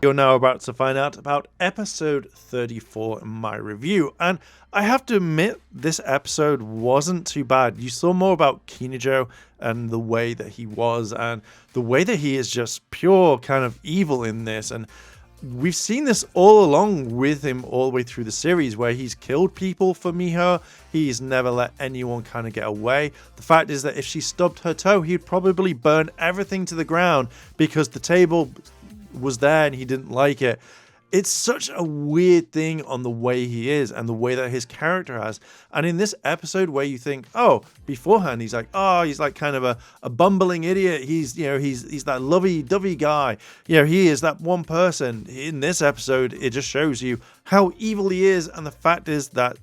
You're now about to find out about episode 34 in my review, and I have to admit this episode wasn't too bad. You saw more about Kinijo and the way that he was, and the way that he is just pure kind of evil in this, and we've seen this all along with him all the way through the series, where he's killed people for Miho. He's never let anyone kind of get away. The fact is that if she stubbed her toe, he'd probably burn everything to the ground because the table was there and he didn't like it. It's such a weird thing on the way he is and the way that his character has. And in this episode where you think, oh, beforehand he's like kind of a bumbling idiot. He's that lovey-dovey guy. He is that one person. In this episode, it just shows you how evil he is, and the fact is that,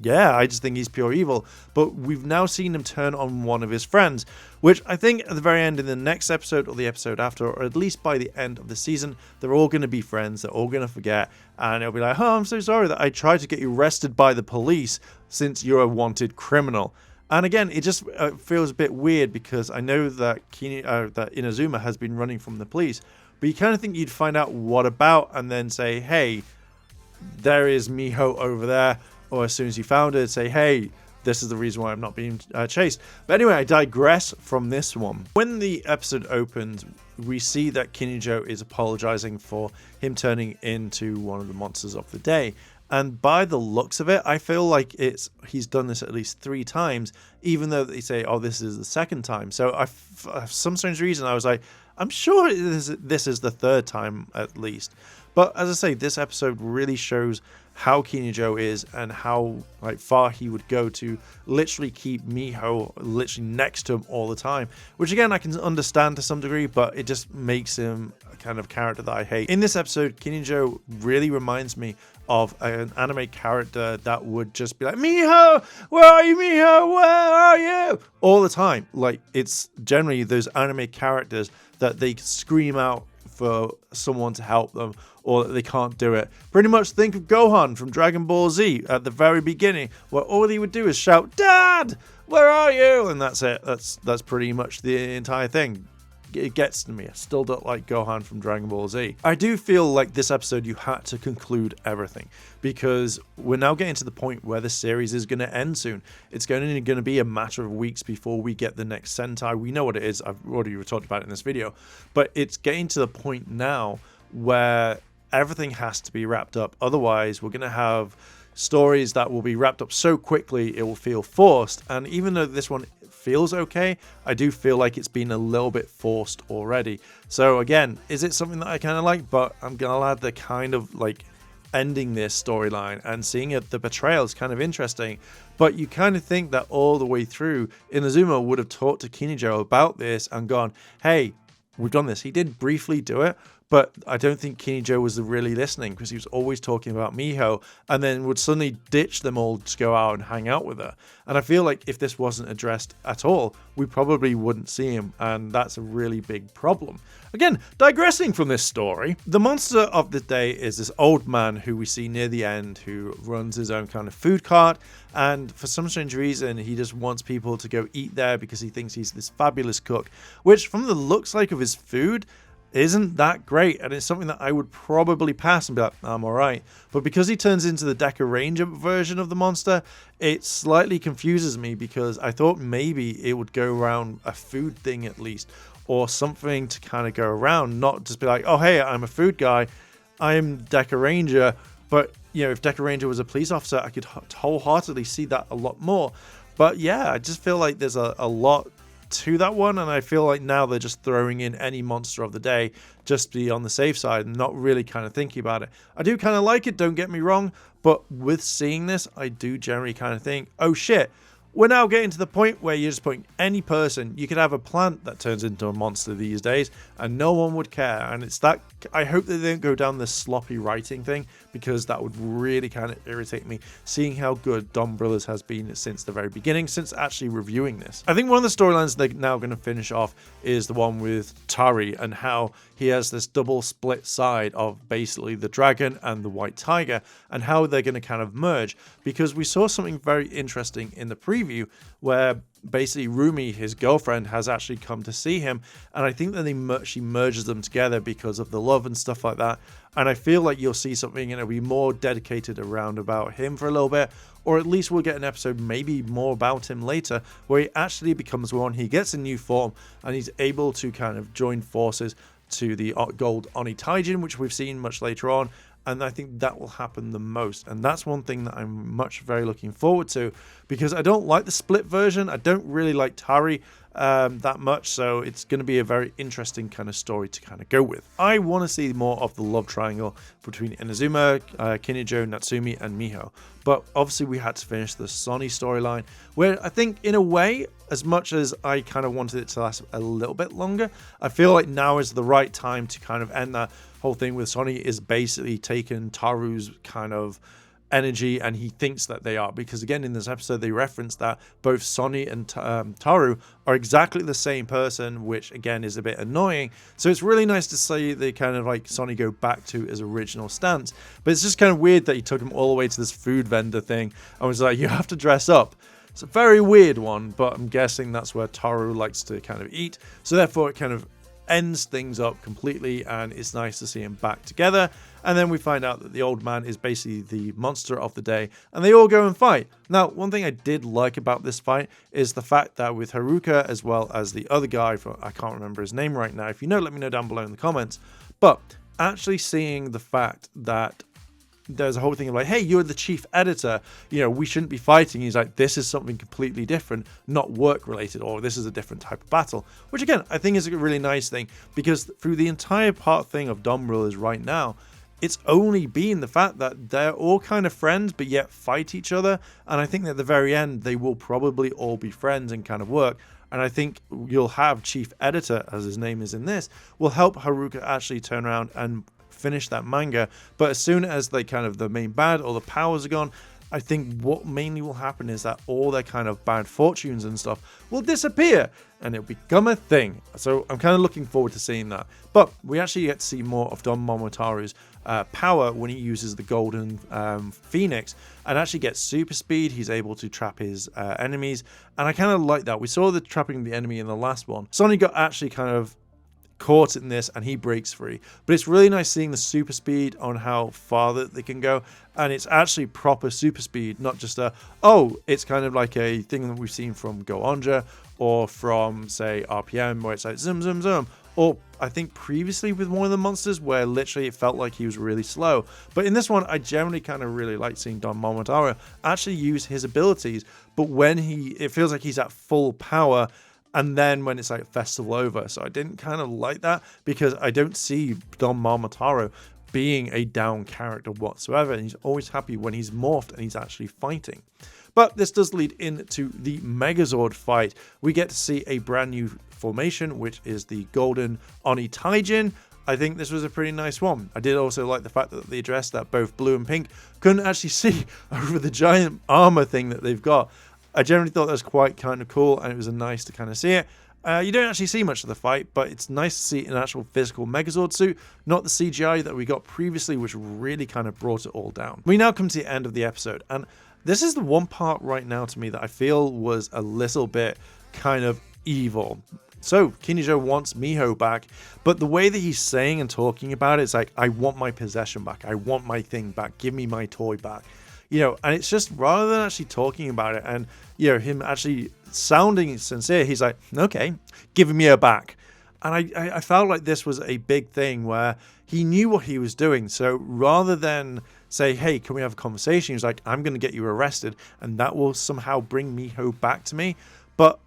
yeah, I just think he's pure evil. But we've now seen him turn on one of his friends, which I think at the very end in the next episode or the episode after, or at least by the end of the season, they're all going to be friends. They're all going to forget, and it'll be like, oh, I'm so sorry that I tried to get you arrested by the police since you're a wanted criminal. And again, it just feels a bit weird because I know that that Inazuma has been running from the police, but you kind of think you'd find out what about and then say, hey, there is Miho over there. Or as soon as you found it, say, hey, this is the reason why I'm not being chased. But anyway, I digress from this one. When the episode opens, we see that Kinijo is apologizing for him turning into one of the monsters of the day. And by the looks of it, I feel like he's done this at least 3 times, even though they say, oh, this is the 2nd time. So for some strange reason, I was like, I'm sure this is the 3rd time at least. But as I say, this episode really shows how Kinijo is and how far he would go to literally keep Miho literally next to him all the time, which again I can understand to some degree, but it just makes him a kind of character that I hate. In this episode, Kinijo really reminds me of an anime character that would just be like, Miho, where are you, Miho, where are you, all the time. Like, it's generally those anime characters that they scream out for someone to help them, or that they can't do it. Pretty much think of Gohan from Dragon Ball Z at the very beginning, where all he would do is shout, Dad, where are you? And that's it. That's pretty much the entire thing. It gets to me. I still don't like Gohan from Dragon Ball Z. I do feel like this episode you had to conclude everything, because we're now getting to the point where the series is going to end soon. It's going to be a matter of weeks before we get the next Sentai. We know what it is. I've already talked about it in this video, but it's getting to the point now where everything has to be wrapped up. Otherwise, we're going to have stories that will be wrapped up so quickly it will feel forced. And even though this one feels okay, I do feel like it's been a little bit forced already. So again, is it something that I kind of like? But I'm glad they're kind of ending this storyline, and seeing the betrayal is kind of interesting. But you kind of think that all the way through, Inazuma would have talked to Kinijo about this and gone, hey, we've done this. He did briefly do it, but I don't think Kinijo was really listening, because he was always talking about Miho, and then would suddenly ditch them all to go out and hang out with her. And I feel like if this wasn't addressed at all, we probably wouldn't see him, and that's a really big problem. Again, digressing from this story, the monster of the day is this old man who we see near the end, who runs his own kind of food cart, and for some strange reason, he just wants people to go eat there because he thinks he's this fabulous cook, which from the looks like of his food, isn't that great, and it's something that I would probably pass and be like, I'm alright. But because he turns into the Deca Ranger version of the monster, it slightly confuses me, because I thought maybe it would go around a food thing at least, or something to kind of go around, not just be like, oh hey, I'm a food guy, I'm Deca Ranger. But if Deca Ranger was a police officer, I could wholeheartedly see that a lot more. But yeah, I just feel like there's a lot to that one, and I feel like now they're just throwing in any monster of the day just to be on the safe side and not really kind of thinking about it. I do kind of like it, don't get me wrong, but with seeing this, I do generally kind of think, oh shit, we're now getting to the point where you're just putting any person, you could have a plant that turns into a monster these days and no one would care. And it's that, I hope that they don't go down this sloppy writing thing, because that would really kind of irritate me, seeing how good Donbrothers has been since the very beginning, since actually reviewing this. I think one of the storylines they're now going to finish off is the one with Tari, and how he has this double split side of basically the dragon and the white tiger, and how they're going to kind of merge, because we saw something very interesting in the preview where basically Rumi, his girlfriend, has actually come to see him, and I think that she merges them together because of the love and stuff like that. And I feel like you'll see something, and it'll be more dedicated around about him for a little bit, or at least we'll get an episode maybe more about him later, where he actually becomes one. He gets a new form, and he's able to kind of join forces to the gold Oni Taijin, which we've seen much later on. And I think that will happen the most. And that's one thing that I'm very looking forward to, because I don't like the split version. I don't really like Tari that much. So it's going to be a very interesting kind of story to kind of go with. I want to see more of the love triangle between Inazuma, Kinijo, Natsumi, and Miho. But obviously we had to finish the Sonny storyline, where I think in a way, as much as I kind of wanted it to last a little bit longer, I feel like now is the right time to kind of end that whole thing with Sonny is basically taken Taru's kind of energy, and he thinks that they are, because again in this episode they reference that both Sonny and Taru are exactly the same person, which again is a bit annoying. So it's really nice to see they kind of like Sonny go back to his original stance, but it's just kind of weird that he took him all the way to this food vendor thing and was like, you have to dress up. It's a very weird one, but I'm guessing that's where Taru likes to kind of eat, so therefore it kind of ends things up completely, and it's nice to see him back together. And then we find out that the old man is basically the monster of the day, and they all go and fight. Now, one thing I did like about this fight is the fact that with Haruka as well as the other guy, I can't remember his name right now, if you know, let me know down below in the comments, but actually seeing the fact that there's a whole thing of like, hey, you're the chief editor, you know, we shouldn't be fighting. He's like, this is something completely different, not work related, or this is a different type of battle, which again I think is a really nice thing, because through the entire part thing of Donbrothers right now, it's only been the fact that they're all kind of friends but yet fight each other, and I think that at the very end they will probably all be friends and kind of work. And I think you'll have chief editor, as his name is in this, will help Haruka actually turn around and finish that manga. But as soon as they kind of the main bad or the powers are gone, I think what mainly will happen is that all their kind of bad fortunes and stuff will disappear and it'll become a thing. So I'm kind of looking forward to seeing that. But we actually get to see more of Don Momotaro's power when he uses the golden phoenix and actually gets super speed. He's able to trap his enemies, and I kind of like that. We saw the trapping the enemy in the last one. Sonny got actually kind of caught in this and he breaks free, but it's really nice seeing the super speed on how far that they can go, and it's actually proper super speed, not just it's kind of like a thing that we've seen from Goonja or from say RPM where it's like zoom zoom zoom, or I think previously with one of the monsters where literally it felt like he was really slow. But in this one I generally kind of really like seeing Don Momotaro actually use his abilities, but when it feels like he's at full power, and then when it's like festival over. So I didn't kind of like that, because I don't see Don Momotaro being a down character whatsoever, and he's always happy when he's morphed and he's actually fighting. But this does lead into the Megazord fight. We get to see a brand new formation, which is the Golden Oni Taijin. I think this was a pretty nice one. I did also like the fact that they addressed that both blue and pink couldn't actually see over the giant armor thing that they've got. I generally thought that was quite kind of cool, and it was nice to kind of see it. You don't actually see much of the fight, but it's nice to see an actual physical Megazord suit, not the CGI that we got previously, which really kind of brought it all down. We now come to the end of the episode, and this is the one part right now to me that I feel was a little bit kind of evil. So Kinijo wants Miho back, but the way that he's saying and talking about it, it's like, I want my possession back. I want my thing back. Give me my toy back. You know, and it's just, rather than actually talking about it and, you know, him actually sounding sincere, he's like, okay, giving me her back. And I felt like this was a big thing where he knew what he was doing. So rather than say, hey, can we have a conversation? He was like, I'm going to get you arrested, and that will somehow bring Miho back to me. But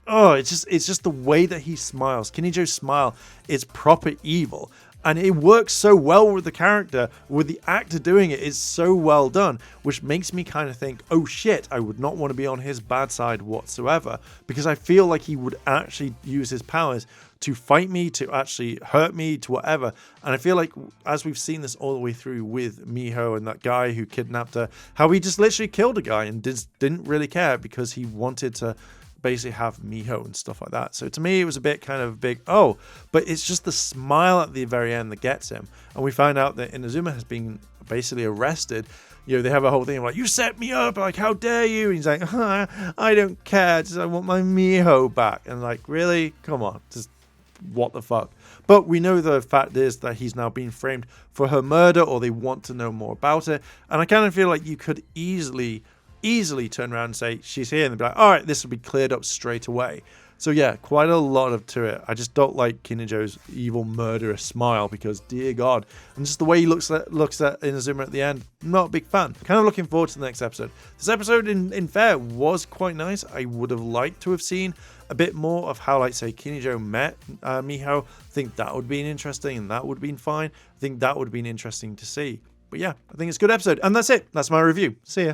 it's just the way that he smiles. Kinijo's smile is proper evil. And it works so well with the character, with the actor doing it is so well done, which makes me kind of think, oh shit, I would not want to be on his bad side whatsoever, because I feel like he would actually use his powers to fight me, to actually hurt me, to whatever. And I feel like, as we've seen this all the way through with Miho and that guy who kidnapped her, how he just literally killed a guy and didn't really care because he wanted to basically have Miho and stuff like that. So to me it was a bit kind of big, but it's just the smile at the very end that gets him. And we find out that Inazuma has been basically arrested, they have a whole thing of like, you set me up, like, how dare you? And he's like, I don't care, just I want my Miho back. And like, really? Come on, just what the fuck? But we know the fact is that he's now been framed for her murder, or they want to know more about it. And I kind of feel like you could easily turn around and say she's here, and they'd be like, all right, this will be cleared up straight away. So yeah, quite a lot to it. I just don't like Kinijo's evil murderous smile, because dear God, and just the way he looks at Inazuma at the end, not a big fan. Kind of looking forward to the next episode. This episode in fair was quite nice. I would have liked to have seen a bit more of how, like, say, Kinijo met Miho. I think that would have been interesting, and that would have been fine. I think that would have been interesting to see. But yeah, I think it's a good episode. And that's it. That's my review. See ya.